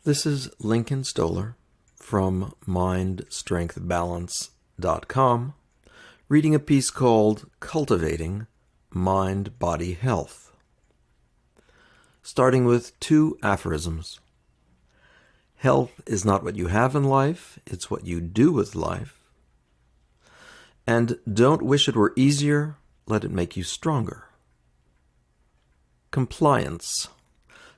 This is Lincoln Stoller from MindStrengthBalance.com, reading a piece called Cultivating Mind-Body Health. Starting with 2 aphorisms. Health is not what you have in life, it's what you do with life. And don't wish it were easier, let it make you stronger. Compliance.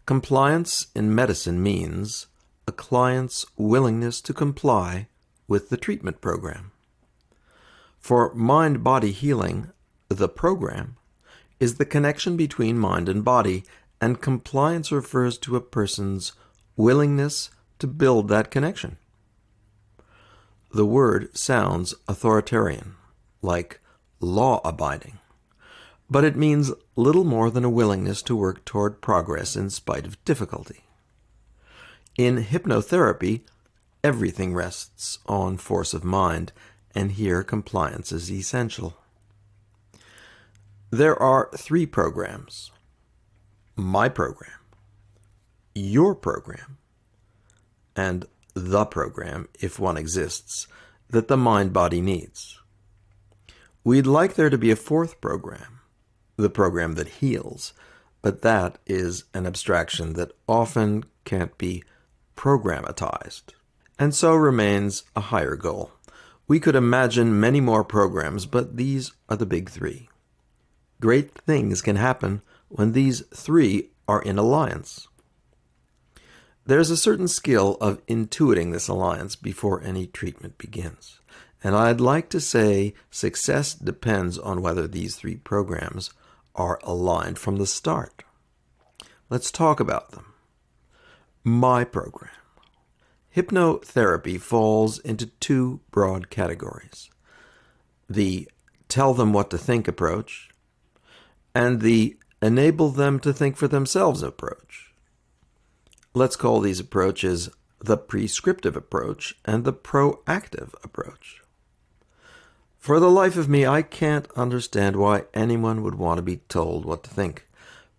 Compliance in medicine means a client's willingness to comply with the treatment program. For mind-body healing, the program is the connection between mind and body, and compliance refers to a person's willingness to build that connection. The word sounds authoritarian, like law-abiding, but it means little more than a willingness to work toward progress in spite of difficulty. In hypnotherapy, everything rests on force of mind, and here compliance is essential. There are 3 programs: my program, your program, and the program, if one exists, that the mind-body needs. We'd like there to be a 4th program, the program that heals, but that is an abstraction that often can't be programmatized, and so remains a higher goal. We could imagine many more programs, but these are the big 3. Great things can happen when these 3 are in alliance. There's a certain skill of intuiting this alliance before any treatment begins, and I'd like to say success depends on whether these 3 programs are aligned from the start. Let's talk about them. My program. Hypnotherapy falls into 2 broad categories: the tell them what to think approach and the enable them to think for themselves approach. Let's call these approaches the prescriptive approach and the proactive approach. For the life of me, I can't understand why anyone would want to be told what to think.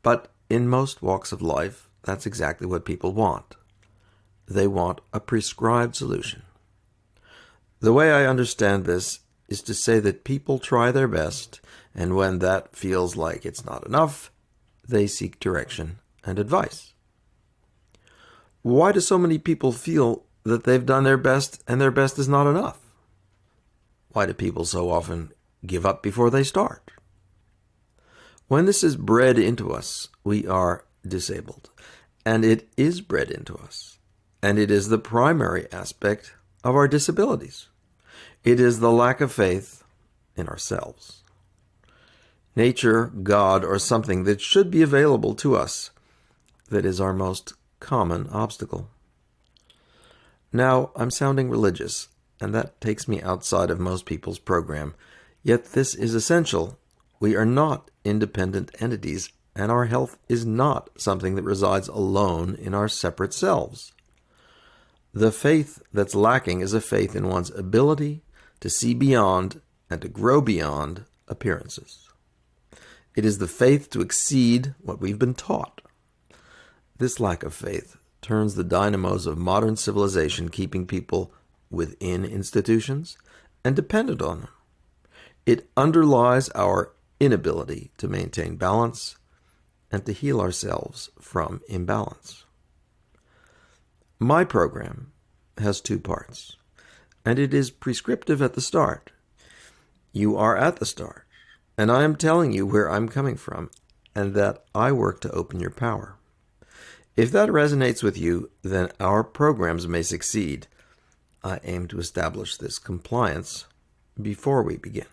But in most walks of life, that's exactly what people want. They want a prescribed solution. The way I understand this is to say that people try their best, and when that feels like it's not enough, they seek direction and advice. Why do so many people feel that they've done their best and their best is not enough? Why do people so often give up before they start? When this is bred into us, we are disabled. And it is bred into us. And it is the primary aspect of our disabilities. It is the lack of faith in ourselves. Nature, God, or something that should be available to us, that is our most common obstacle. Now, I'm sounding religious, and that takes me outside of most people's program. Yet this is essential. We are not independent entities, and our health is not something that resides alone in our separate selves. The faith that's lacking is a faith in one's ability to see beyond and to grow beyond appearances. It is the faith to exceed what we've been taught. This lack of faith turns the dynamos of modern civilization, keeping people within institutions and dependent on them. It underlies our inability to maintain balance and to heal ourselves from imbalance. My program has 2 parts, and it is prescriptive at the start. You are at the start, and I am telling you where I'm coming from and that I work to open your power. If that resonates with you, then our programs may succeed. I aim to establish this compliance before we begin.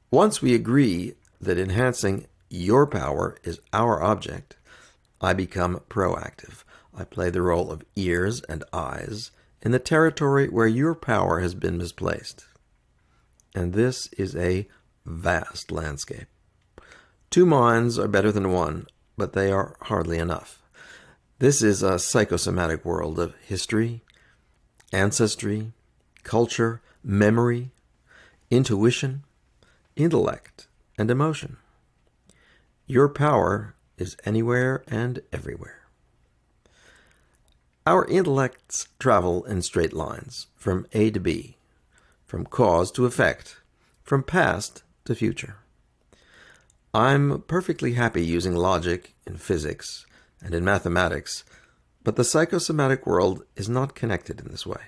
Once we agree that enhancing your power is our object, I become proactive. I play the role of ears and eyes in the territory where your power has been misplaced. And this is a vast landscape. 2 minds are better than 1, but they are hardly enough. This is a psychosomatic world of history, ancestry, culture, memory, intuition, intellect, and emotion. Your power is anywhere and everywhere. Our intellects travel in straight lines, from A to B, from cause to effect, from past to future. I'm perfectly happy using logic in physics and in mathematics, but the psychosomatic world is not connected in this way.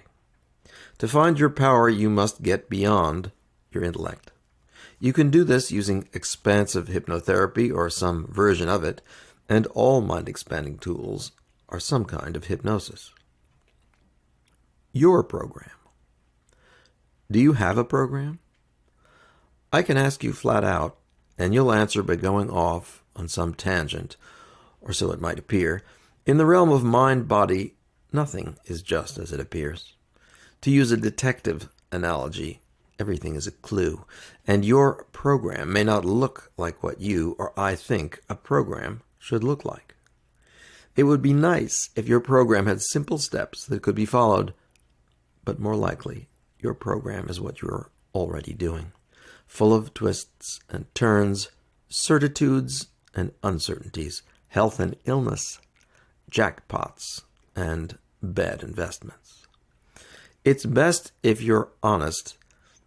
To find your power, you must get beyond your intellect. You can do this using expansive hypnotherapy or some version of it, and all mind-expanding tools are some kind of hypnosis. Your program. Do you have a program? I can ask you flat out, and you'll answer by going off on some tangent, or so it might appear. In the realm of mind-body, nothing is just as it appears. To use a detective analogy, everything is a clue, and your program may not look like what you or I think a program should look like. It would be nice if your program had simple steps that could be followed, but more likely, your program is what you're already doing, full of twists and turns, certitudes and uncertainties, health and illness, jackpots, and bad investments. It's best if you're honest,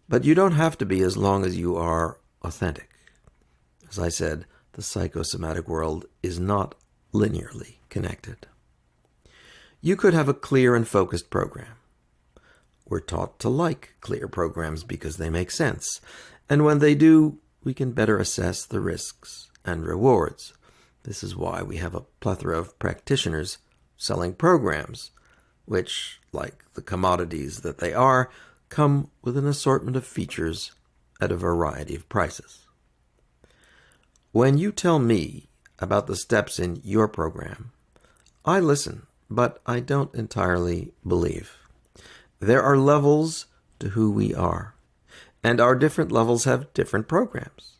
but you don't have to be as long as you are authentic. As I said, the psychosomatic world is not linearly connected. You could have a clear and focused program. We're taught to like clear programs because they make sense, and when they do, we can better assess the risks and rewards. This is why we have a plethora of practitioners selling programs, which, like the commodities that they are, come with an assortment of features at a variety of prices. When you tell me about the steps in your program, I listen, but I don't entirely believe. There are levels to who we are, and our different levels have different programs.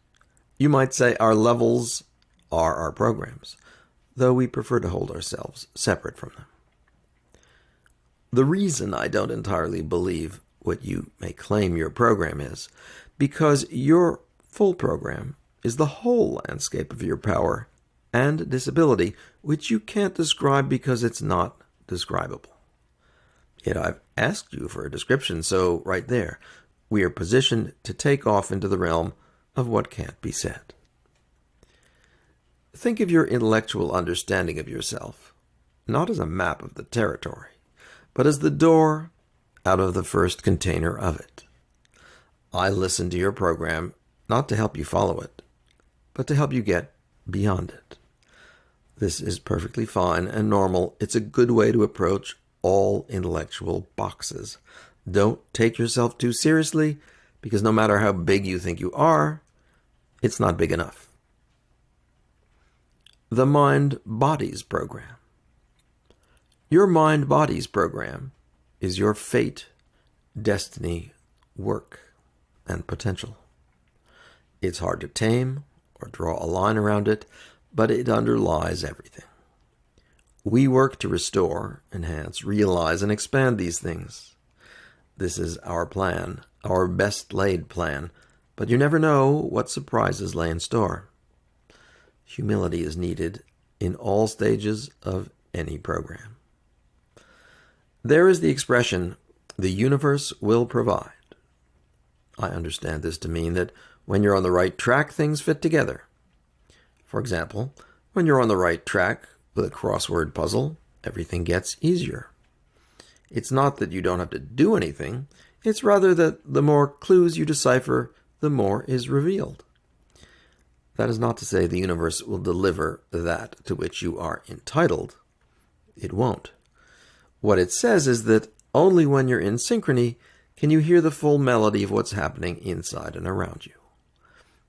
You might say our levels are our programs, though we prefer to hold ourselves separate from them. The reason I don't entirely believe what you may claim your program is because your full program is the whole landscape of your power and disability, which you can't describe because it's not describable. Yet I've asked you for a description, so right there, we are positioned to take off into the realm of what can't be said. Think of your intellectual understanding of yourself, not as a map of the territory, but as the door out of the first container of it. I listen to your program not to help you follow it, but to help you get beyond it. This is perfectly fine and normal. It's a good way to approach all intellectual boxes. Don't take yourself too seriously, because no matter how big you think you are, it's not big enough. The Mind-Bodies Program. Your Mind-Bodies Program is your fate, destiny, work, and potential. It's hard to tame or draw a line around it, but it underlies everything. We work to restore, enhance, realize, and expand these things. This is our plan, our best laid plan, but you never know what surprises lay in store. Humility is needed in all stages of any program. There is the expression, the universe will provide. I understand this to mean that when you're on the right track, things fit together. For example, when you're on the right track with a crossword puzzle, everything gets easier. It's not that you don't have to do anything, it's rather that the more clues you decipher, the more is revealed. That is not to say the universe will deliver that to which you are entitled. It won't. What it says is that only when you're in synchrony can you hear the full melody of what's happening inside and around you.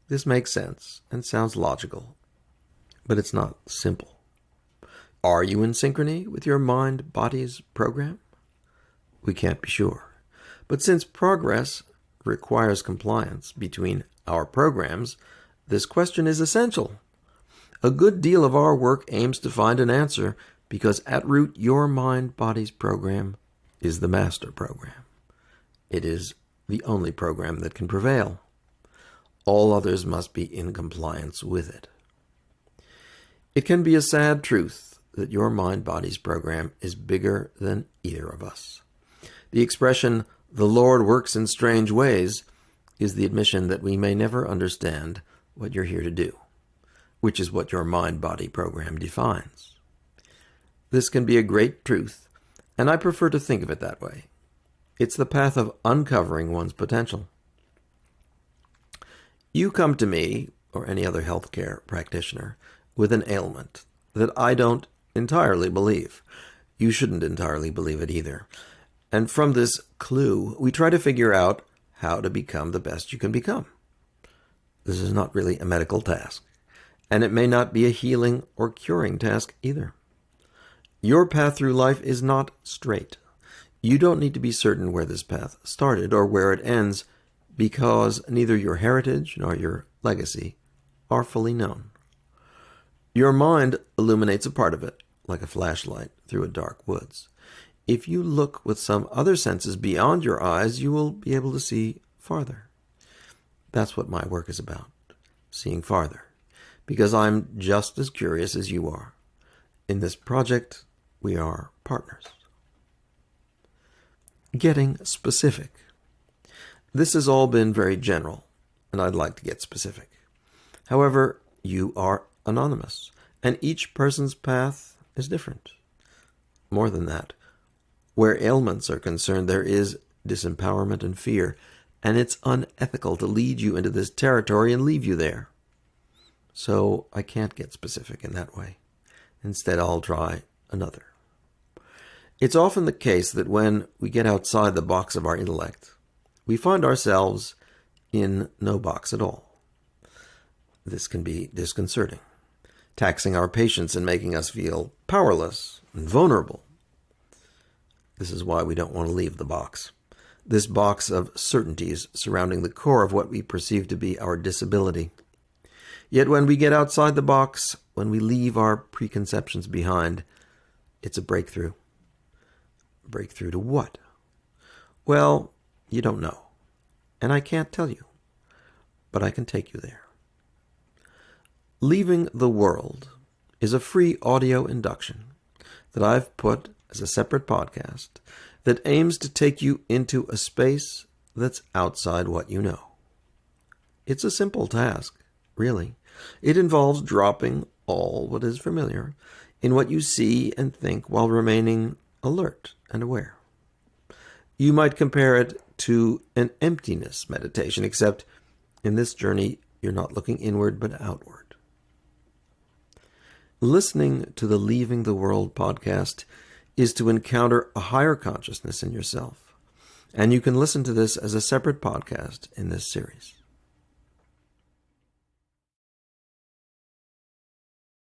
This makes sense and sounds logical, but it's not simple. Are you in synchrony with your mind-bodies program? We can't be sure. But since progress requires compliance between our programs, this question is essential. A good deal of our work aims to find an answer because at root, your mind-bodies program is the master program. It is the only program that can prevail. All others must be in compliance with it. It can be a sad truth that your mind-body's program is bigger than either of us. The expression, "the Lord works in strange ways," is the admission that we may never understand what you're here to do, which is what your mind-body program defines. This can be a great truth, and I prefer to think of it that way. It's the path of uncovering one's potential. You come to me, or any other healthcare practitioner, with an ailment that I don't entirely believe. You shouldn't entirely believe it either. And from this clue, we try to figure out how to become the best you can become. This is not really a medical task, and it may not be a healing or curing task either. Your path through life is not straight. You don't need to be certain where this path started or where it ends, because neither your heritage nor your legacy are fully known. Your mind illuminates a part of it, like a flashlight through a dark woods. If you look with some other senses beyond your eyes, you will be able to see farther. That's what my work is about, seeing farther, because I'm just as curious as you are. In this project, we are partners. Getting specific. This has all been very general, and I'd like to get specific. However, you are anonymous, and each person's path is different. More than that, where ailments are concerned, there is disempowerment and fear, and it's unethical to lead you into this territory and leave you there. So I can't get specific in that way. Instead, I'll try another. It's often the case that when we get outside the box of our intellect, we find ourselves in no box at all. This can be disconcerting, taxing our patience and making us feel powerless and vulnerable. This is why we don't want to leave the box. This box of certainties surrounding the core of what we perceive to be our disability. Yet when we get outside the box, when we leave our preconceptions behind, it's a breakthrough. Breakthrough to what? Well, you don't know, and I can't tell you, but I can take you there. Leaving the World is a free audio induction that I've put as a separate podcast that aims to take you into a space that's outside what you know. It's a simple task, really. It involves dropping all what is familiar in what you see and think while remaining alert and aware. You might compare it to an emptiness meditation, except in this journey, you're not looking inward but outward. Listening to the Leaving the World podcast is to encounter a higher consciousness in yourself, and you can listen to this as a separate podcast in this series.